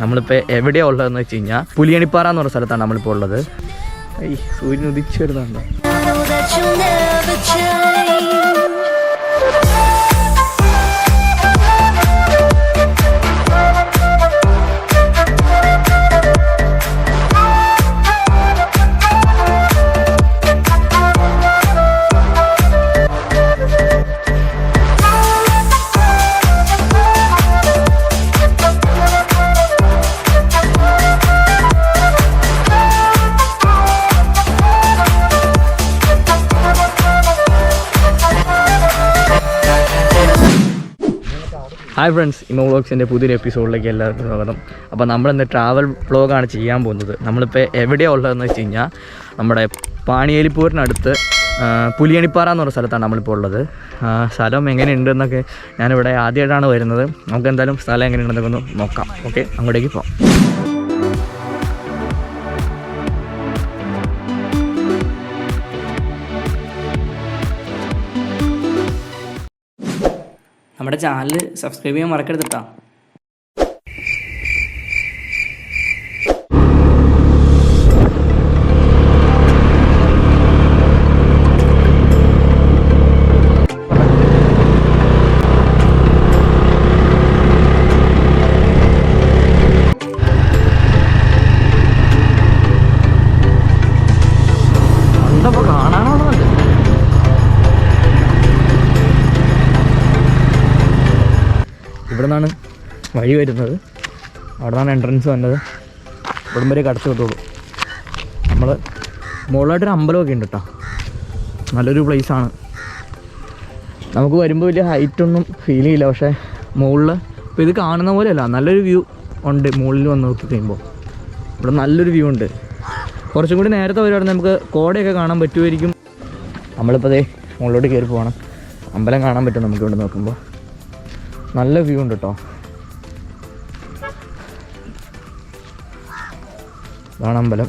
നമ്മളിപ്പോൾ എവിടെയാണ് ഉള്ളതെന്ന് വെച്ച് കഴിഞ്ഞാൽ പുലിയണിപ്പാറ എന്ന് പറഞ്ഞ സ്ഥലത്താണ് നമ്മളിപ്പോൾ ഉള്ളത്. ഈ സൂര്യൻ ഉദിച്ചു വരുന്നുണ്ടോ? ഹായ് ഫ്രണ്ട്സ്, ഇമോ വ്ളോഗ്സിൻ്റെ പുതിയൊരു എപ്പിസോഡിലേക്ക് എല്ലാവർക്കും സ്വാഗതം. അപ്പോൾ നമ്മളിന്ന് ട്രാവൽ വ്ളോഗാണ് ചെയ്യാൻ പോകുന്നത്. നമ്മളിപ്പോൾ എവിടെയാണ് ഉള്ളതെന്ന് വെച്ച് കഴിഞ്ഞാൽ നമ്മുടെ പാണിയേലിപ്പൂരിനടുത്ത് പുലിയണിപ്പാറ എന്ന് പറഞ്ഞ സ്ഥലത്താണ് നമ്മളിപ്പോൾ ഉള്ളത്. സ്ഥലം എങ്ങനെയുണ്ടെന്നൊക്കെ ഞാനിവിടെ ആദ്യമായിട്ടാണ് വരുന്നത്. നമുക്ക് എന്തായാലും സ്ഥലം എങ്ങനെയുണ്ടെന്നൊക്കെ ഒന്ന് നോക്കാം. ഓക്കെ, അങ്ങോട്ടേക്ക് പോകാം. നമ്മുടെ ചാനൽ സബ്സ്ക്രൈബ് ചെയ്യാൻ മറക്കരുത് കേട്ടോ. ഇവിടെ നിന്നാണ് വഴി വരുന്നത്, അവിടെ നിന്നാണ് എൻട്രൻസ് വന്നത്. ഇവിടം വരെ കടത്തി വിട്ടോളൂ. നമ്മൾ മുകളിലായിട്ടൊരു അമ്പലമൊക്കെ ഉണ്ട് കേട്ടോ, നല്ലൊരു പ്ലേസാണ്. നമുക്ക് വരുമ്പോൾ വലിയ ഹൈറ്റൊന്നും ഫീൽ ചെയ്യില്ല, പക്ഷേ മുകളിൽ ഇപ്പോൾ ഇത് കാണുന്ന പോലെയല്ല, നല്ലൊരു വ്യൂ ഉണ്ട്. മുകളിൽ വന്ന് നോക്കി കഴിയുമ്പോൾ ഇവിടെ നല്ലൊരു വ്യൂ ഉണ്ട്. കുറച്ചും കൂടി നേരത്തെ വരുവാണെങ്കിൽ നമുക്ക് കോടയൊക്കെ കാണാൻ പറ്റുമായിരിക്കും. നമ്മളിപ്പോൾ അതേ മുകളിലോട്ട് കയറി പോകണം. അമ്പലം കാണാൻ പറ്റും നമുക്ക് ഇവിടെ നോക്കുമ്പോൾ. നല്ല വ്യൂ ഉണ്ട് കേട്ടോ. ഇതാണ് അമ്പലം.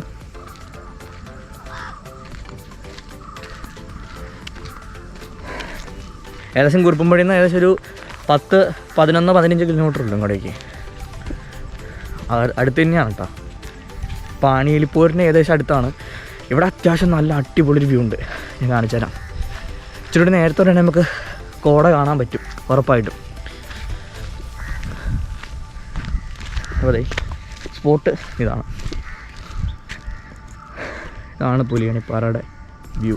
ഏകദേശം കുറുപ്പുംപടിയിൽ നിന്ന് ഏകദേശം ഒരു 10-15 കിലോമീറ്റർ ഉള്ളൂ ഇങ്ങോട്ടേക്ക്. അടുത്ത് തന്നെയാണ് കേട്ടോ. പാണിയേലിപ്പൂരിന് ഏകദേശം അടുത്താണ്. ഇവിടെ അത്യാവശ്യം നല്ല അടിപൊളി വ്യൂ ഉണ്ട്. ഞാൻ കാണിച്ചു തരാം. ഇച്ചിരി നേരത്തെ തന്നെ നമുക്ക് കോട കാണാൻ പറ്റും ഉറപ്പായിട്ടും. അതെ, സ്പോട്ട് ഇതാണ് പുലിയണിപ്പാറയുടെ വ്യൂ.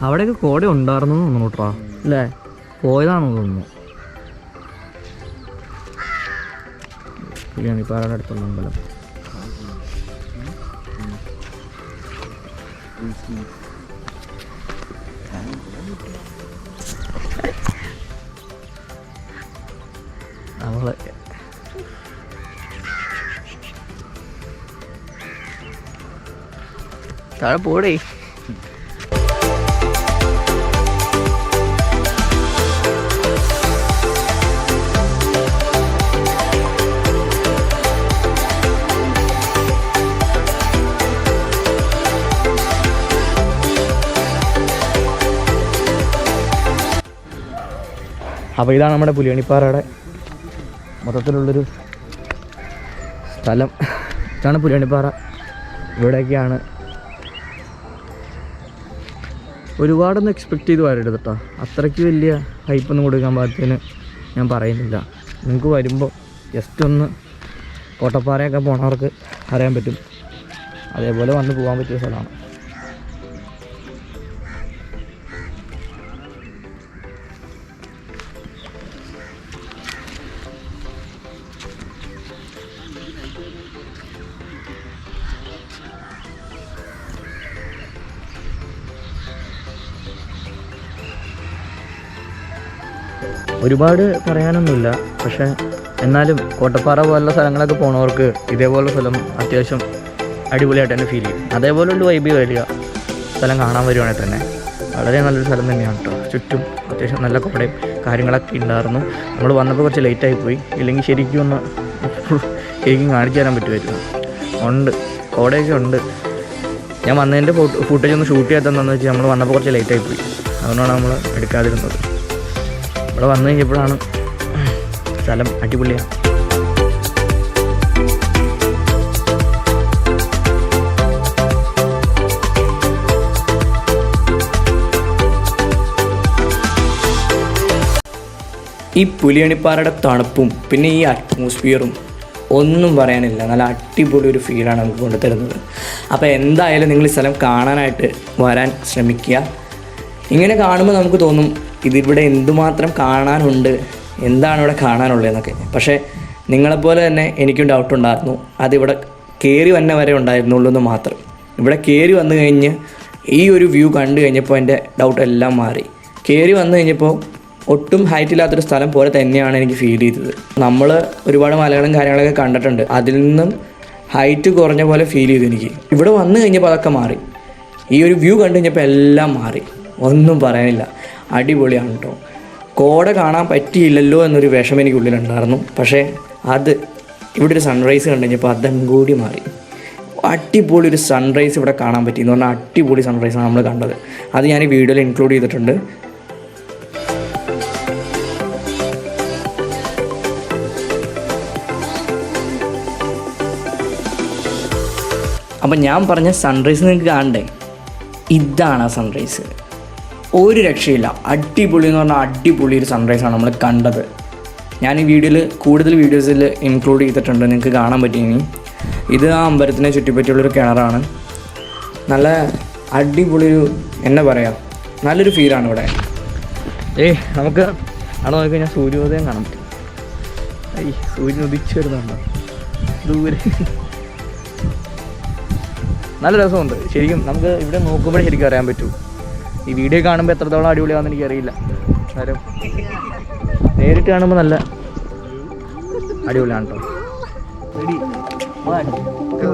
അവിടെയൊക്കെ കോട ഉണ്ടായിരുന്നു തോന്നുന്നു കേട്ടോ, അല്ലേ? പോയതാണെന്ന് തോന്നുന്നു. പുലിയണിപ്പാറയുടെ അടുത്തുള്ള അമ്പലം. നമ്മള് താഴെ പോടേ. അപ്പോൾ ഇതാണ് നമ്മുടെ പുലിയണിപ്പാറയുടെ മൊത്തത്തിലുള്ളൊരു സ്ഥലം. ഇതാണ് പുലിയണിപ്പാറ. ഇവിടെയൊക്കെയാണ്. ഒരുപാടൊന്നും എക്സ്പെക്റ്റ് ചെയ്ത് വരരുത് കേട്ടോ. അത്രയ്ക്ക് വലിയ ഹൈപ്പൊന്നും കൊടുക്കാൻ പാകത്തിന് ഞാൻ പറയുന്നില്ല. നിങ്ങൾക്ക് വരുമ്പോൾ ജസ്റ്റ് ഒന്ന് കോട്ടപ്പാറയൊക്കെ പോണവർക്ക് അറിയാൻ പറ്റും. അതേപോലെ വന്ന് പോകാൻ പറ്റിയ സ്ഥലമാണ്. ഒരുപാട് പറയാനൊന്നുമില്ല, പക്ഷേ എന്നാലും കോട്ടപ്പാറ പോലുള്ള സ്ഥലങ്ങളൊക്കെ പോണവർക്ക് ഇതേപോലെ സ്ഥലം അത്യാവശ്യം അടിപൊളിയായിട്ട് തന്നെ ഫീൽ ചെയ്യും. അതേപോലുള്ള വൈബ് വരിക സ്ഥലം കാണാൻ വരുവാണെങ്കിൽ തന്നെ വളരെ നല്ലൊരു സ്ഥലം തന്നെയാണ് കേട്ടോ. ചുറ്റും അത്യാവശ്യം നല്ല കോടയും കാര്യങ്ങളൊക്കെ ഉണ്ടായിരുന്നു. നമ്മൾ വന്നപ്പോൾ കുറച്ച് ലേറ്റായി പോയി, ഇല്ലെങ്കിൽ ശരിക്കും കാണിച്ചു തരാൻ പറ്റുമായിരുന്നു. ഉണ്ട്, കോടയൊക്കെ ഉണ്ട്. ഞാൻ വന്നതിൻ്റെ ഫുട്ടേജ് ഒന്ന് ഷൂട്ട് ചെയ്യാത്തതെന്ന് വെച്ചാൽ നമ്മൾ വന്നപ്പോൾ കുറച്ച് ലേറ്റായി പോയി, അതുകൊണ്ടാണ് നമ്മൾ എടുക്കാതിരുന്നത്. ഇവിടെ വന്നു കഴിഞ്ഞപ്പോഴാണ് സ്ഥലം അടിപൊളിയാണ്. ഈ പുലിയണിപ്പാറയുടെ തണുപ്പും പിന്നെ ഈ അറ്റ്മോസ്ഫിയറും ഒന്നും പറയാനില്ല. നല്ല അടിപൊളി ഒരു ഫീലാണ് നമുക്ക് കൊണ്ടുതരുന്നത്. അപ്പോൾ എന്തായാലും നിങ്ങൾ ഈ സ്ഥലം കാണാനായിട്ട് വരാൻ ശ്രമിക്കുക. ഇങ്ങനെ കാണുമ്പോൾ നമുക്ക് തോന്നും ഇതിവിടെ എന്തുമാത്രം കാണാനുണ്ട്, എന്താണ് ഇവിടെ കാണാനുള്ളതെന്നൊക്കെ. പക്ഷേ നിങ്ങളെപ്പോലെ തന്നെ എനിക്കും ഡൗട്ടുണ്ടായിരുന്നു. അതിവിടെ കയറി വന്ന വരെ ഉണ്ടായിരുന്നുള്ളൂ എന്ന് മാത്രം. ഇവിടെ കയറി വന്നു കഴിഞ്ഞ് ഈ ഒരു വ്യൂ കണ്ടു കഴിഞ്ഞപ്പോൾ എൻ്റെ ഡൗട്ടെല്ലാം മാറി. കയറി വന്നു കഴിഞ്ഞപ്പോൾ ഒട്ടും ഹൈറ്റ് ഇല്ലാത്തൊരു സ്ഥലം പോലെ തന്നെയാണ് എനിക്ക് ഫീൽ ചെയ്തത്. നമ്മൾ ഒരുപാട് മലകളും കാര്യങ്ങളൊക്കെ കണ്ടിട്ടുണ്ട്, അതിൽ നിന്നും ഹൈറ്റ് കുറഞ്ഞ പോലെ ഫീൽ ചെയ്തു എനിക്ക്. ഇവിടെ വന്നു കഴിഞ്ഞപ്പോൾ അതൊക്കെ മാറി. ഈ ഒരു വ്യൂ കണ്ടു കഴിഞ്ഞപ്പോൾ എല്ലാം മാറി. ഒന്നും പറയാനില്ല, അടിപൊളിയാണ് കേട്ടോ. കോട കാണാൻ പറ്റിയില്ലല്ലോ എന്നൊരു വിഷമം എനിക്കുള്ളിലുണ്ടായിരുന്നു. പക്ഷേ അത് ഇവിടെ ഒരു സൺറൈസ് കണ്ടു കഴിഞ്ഞപ്പോൾ അതും കൂടി മാറി. അടിപൊളി ഒരു സൺറൈസ് ഇവിടെ കാണാൻ പറ്റി എന്ന് പറഞ്ഞാൽ അടിപൊളി സൺറൈസാണ് നമ്മൾ കണ്ടത്. അത് ഞാൻ ഈ വീഡിയോയിൽ ഇൻക്ലൂഡ് ചെയ്തിട്ടുണ്ട്. അപ്പം ഞാൻ പറഞ്ഞ സൺറൈസ് നിങ്ങൾക്ക് കാണണ്ടേ, ഇതാണ് ആ സൺറൈസ്. ഒരു രക്ഷയില്ല, അടിപൊളി എന്ന് പറഞ്ഞാൽ അടിപൊളി ഒരു സൺറൈസാണ് നമ്മൾ കണ്ടത്. ഞാൻ ഈ വീഡിയോയിൽ കൂടുതൽ വീഡിയോസിൽ ഇൻക്ലൂഡ് ചെയ്തിട്ടുണ്ട്, നിങ്ങൾക്ക് കാണാൻ പറ്റിയെങ്കിൽ. ഇത് ആ അമ്പലത്തിനെ ചുറ്റിപ്പറ്റിയുള്ളൊരു കിണറാണ്. നല്ല അടിപൊളി ഒരു എന്നാ പറയുക, നല്ലൊരു ഫീലാണ് ഇവിടെ. നമുക്ക് അവിടെ നോക്കിക്കഴിഞ്ഞാൽ സൂര്യോദയം കാണാൻ പറ്റും. സൂര്യൻ ഉദിച്ചു വരുന്നുണ്ടോ ദൂരെ, നല്ല രസമുണ്ട് ശരിക്കും. നമുക്ക് ഇവിടെ നോക്കുമ്പോഴേ ശരിക്കും അറിയാൻ പറ്റൂ. ഈ വീഡിയോ കാണുമ്പോൾ എത്രത്തോളം അടിപൊളിയാണെന്ന് എനിക്കറിയില്ല, കാര്യം നേരിട്ട് കാണുമ്പോൾ നല്ല അടിപൊളിയാണ് കേട്ടോ. റെഡി, 1 2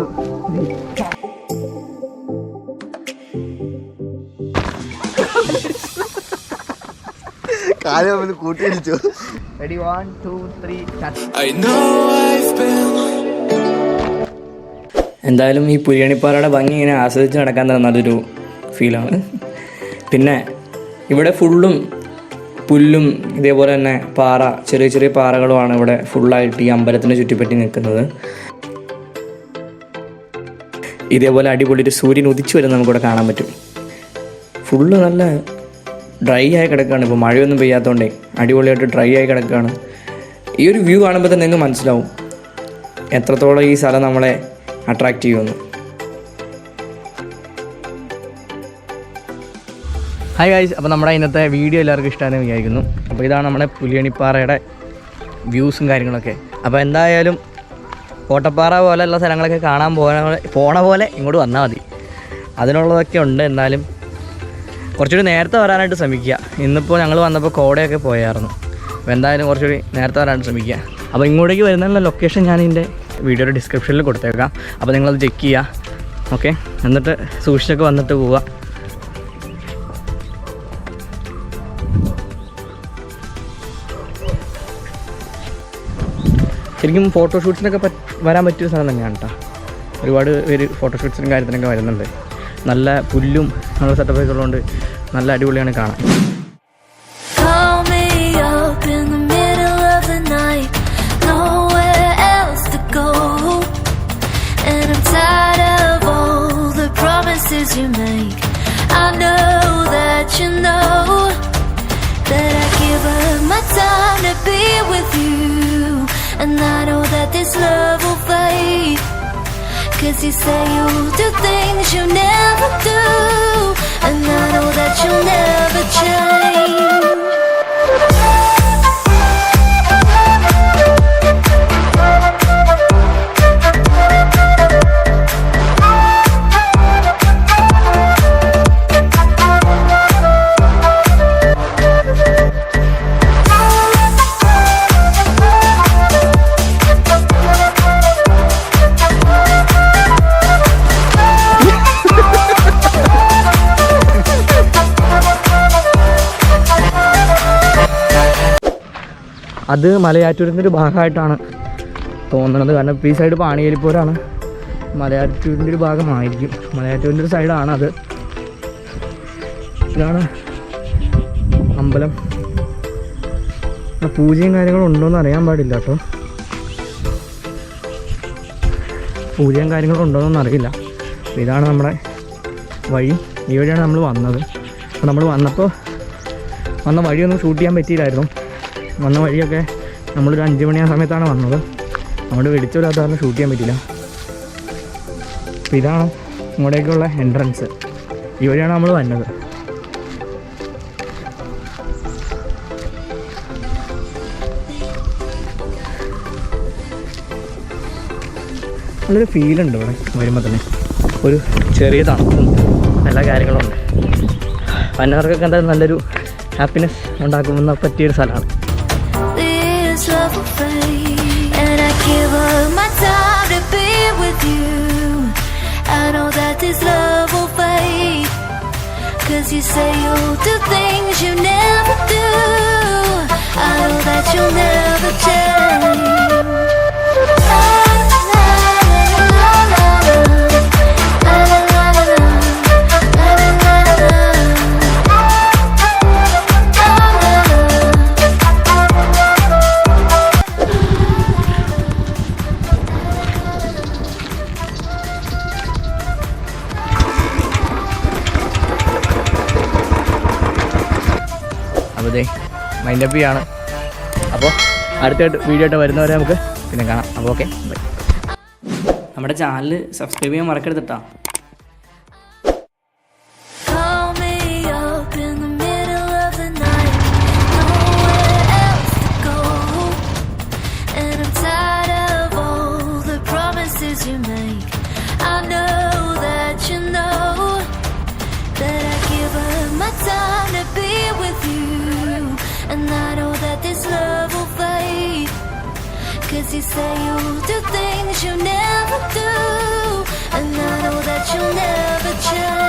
കാലം കൂട്ടിയടിച്ചു. റെഡി 1 2 3 എന്തായാലും ഈ പുലിയണിപ്പാറയുടെ ഭംഗി ഇങ്ങനെ ആസ്വദിച്ച് നടക്കാൻ തന്നെ നല്ലൊരു ഫീലാണ്. പിന്നെ ഇവിടെ ഫുള്ളും പുല്ലും ഇതേപോലെ തന്നെ പാറ, ചെറിയ ചെറിയ പാറകളുമാണ് ഇവിടെ ഫുള്ളായിട്ട് ഈ അമ്പലത്തിനെ ചുറ്റിപ്പറ്റി നിൽക്കുന്നത്. ഇതേപോലെ അടിപൊളി ഒരു സൂര്യൻ ഉദിച്ചു വരെ നമുക്കിവിടെ കാണാൻ പറ്റും. ഫുള്ള് നല്ല ഡ്രൈ ആയി കിടക്കുകയാണ്. ഇപ്പോൾ മഴയൊന്നും പെയ്യാത്തതുകൊണ്ടേ അടിപൊളിയായിട്ട് ഡ്രൈ ആയി കിടക്കുകയാണ്. ഈ ഒരു വ്യൂ കാണുമ്പോൾ തന്നെ നിങ്ങൾക്ക് മനസ്സിലാവും എത്രത്തോളം ഈ സ്ഥലം നമ്മളെ അട്രാക്റ്റ് ചെയ്യുമെന്ന്. ഹായ് ഗൈസ്, അപ്പോൾ നമ്മുടെ ഇന്നത്തെ വീഡിയോ എല്ലാവർക്കും ഇഷ്ടമാണെന്ന് വിചാരിക്കുന്നു. അപ്പോൾ ഇതാണ് നമ്മുടെ പുലിയണിപ്പാറയുടെ വ്യൂസും കാര്യങ്ങളൊക്കെ. അപ്പോൾ എന്തായാലും കോട്ടപ്പാറ പോലെയുള്ള സ്ഥലങ്ങളൊക്കെ കാണാൻ പോണ പോലെ ഇങ്ങോട്ട് വന്നാൽ മതി, അതിനുള്ളതൊക്കെ ഉണ്ട്. എന്നാലും കുറച്ചുകൂടി നേരത്തെ വരാനായിട്ട് ശ്രമിക്കുക. ഇന്നിപ്പോൾ ഞങ്ങൾ വന്നപ്പോൾ കോടയൊക്കെ പോയായിരുന്നു. അപ്പോൾ എന്തായാലും കുറച്ചുകൂടി നേരത്തെ വരാനായിട്ട് ശ്രമിക്കുക. അപ്പോൾ ഇങ്ങോട്ടേക്ക് വരുന്നതിനുള്ള ലൊക്കേഷൻ ഞാൻ ഇതിൻ്റെ വീഡിയോയുടെ ഡിസ്ക്രിപ്ഷനിൽ കൊടുത്തേക്കാം. അപ്പോൾ നിങ്ങളത് ചെക്ക് ചെയ്യുക, ഓക്കെ? എന്നിട്ട് സൂക്ഷിച്ചൊക്കെ വന്നിട്ട് പോവുക. ശരിക്കും ഫോട്ടോഷൂട്ട്സിനൊക്കെ വരാൻ പറ്റിയൊരു സ്ഥലം തന്നെയാണ് കേട്ടോ. ഒരുപാട് പേര് ഫോട്ടോഷൂട്ട്സിനും കാര്യത്തിനൊക്കെ വരുന്നുണ്ട്. നല്ല പുല്ലും നല്ല സെറ്റപ്പൊക്കെ ഉള്ളതുകൊണ്ട് നല്ല അടിപൊളിയാണ് കാണാൻ. You make, I know that you know that I give up my time to be with you, and I know that this love will fade, 'cause you say you'll do things you never do, and I know that you'll never change. അത് മലയാറ്റൂരിൻ്റെ ഒരു ഭാഗമായിട്ടാണ് തോന്നുന്നത്. കാരണം ഇപ്പോൾ ഈ side പാണിയേലിപ്പോരാണ്, മലയാറ്റൂരിൻ്റെ ഒരു ഭാഗമായിരിക്കും. മലയാറ്റൂരിൻ്റെ ഒരു സൈഡാണ് അത്. ഇതാണ് അമ്പലം. പൂജയും കാര്യങ്ങളും ഉണ്ടോയെന്ന് അറിയാൻ പാടില്ല കേട്ടോ. പൂജയും കാര്യങ്ങളും ഉണ്ടോയെന്നൊന്നും അറിയില്ല. അപ്പോൾ ഇതാണ് നമ്മുടെ വഴി. ഈ വഴിയാണ് നമ്മൾ വന്നത്. അപ്പോൾ നമ്മൾ വന്ന വഴിയൊന്നും ഷൂട്ട് ചെയ്യാൻ പറ്റിയില്ലായിരുന്നു. വന്ന വഴിയൊക്കെ നമ്മളൊരു 5 മണി ആ സമയത്താണ് വന്നത്. നമ്മുടെ വെടിച്ചോലാത്ത കാരണം ഷൂട്ട് ചെയ്യാൻ പറ്റില്ല. അപ്പോൾ ഇതാണ് ഇങ്ങോട്ടേക്കുള്ള എൻട്രൻസ്. ഈ വഴിയാണ് നമ്മൾ വന്നത്. നല്ലൊരു ഫീലുണ്ട് ഇവിടെ വരുമ്പോൾ തന്നെ. ഒരു ചെറിയ തണുപ്പും എല്ലാ കാര്യങ്ങളും ഉണ്ട്. വന്നവർക്കൊക്കെ എന്തായാലും നല്ലൊരു ഹാപ്പിനെസ് ഉണ്ടാക്കുമെന്ന് പറ്റിയൊരു സ്ഥലമാണ്. Cause you say you'll do things you never do. I know that you'll never change. അപ്പോൾ ഇതേ മൈൻഡപ്പ് ചെയ്യാണ്. അപ്പോൾ അടുത്ത വീഡിയോ ആയിട്ട് വരുന്നവരെ നമുക്ക് പിന്നെ കാണാം. അപ്പോൾ ഓക്കെ, ബൈ. നമ്മുടെ ചാനൽ സബ്സ്ക്രൈബ് ചെയ്യാൻ മറക്കരുത് കേട്ടോ. Call me up in the middle of the night, nowhere else to go, and I'm tired of all the promises you make. I know that you know that I give up my time to be with you, and I know that this love will fade. Cause you say you'll do things you never do, and I know that you'll never change.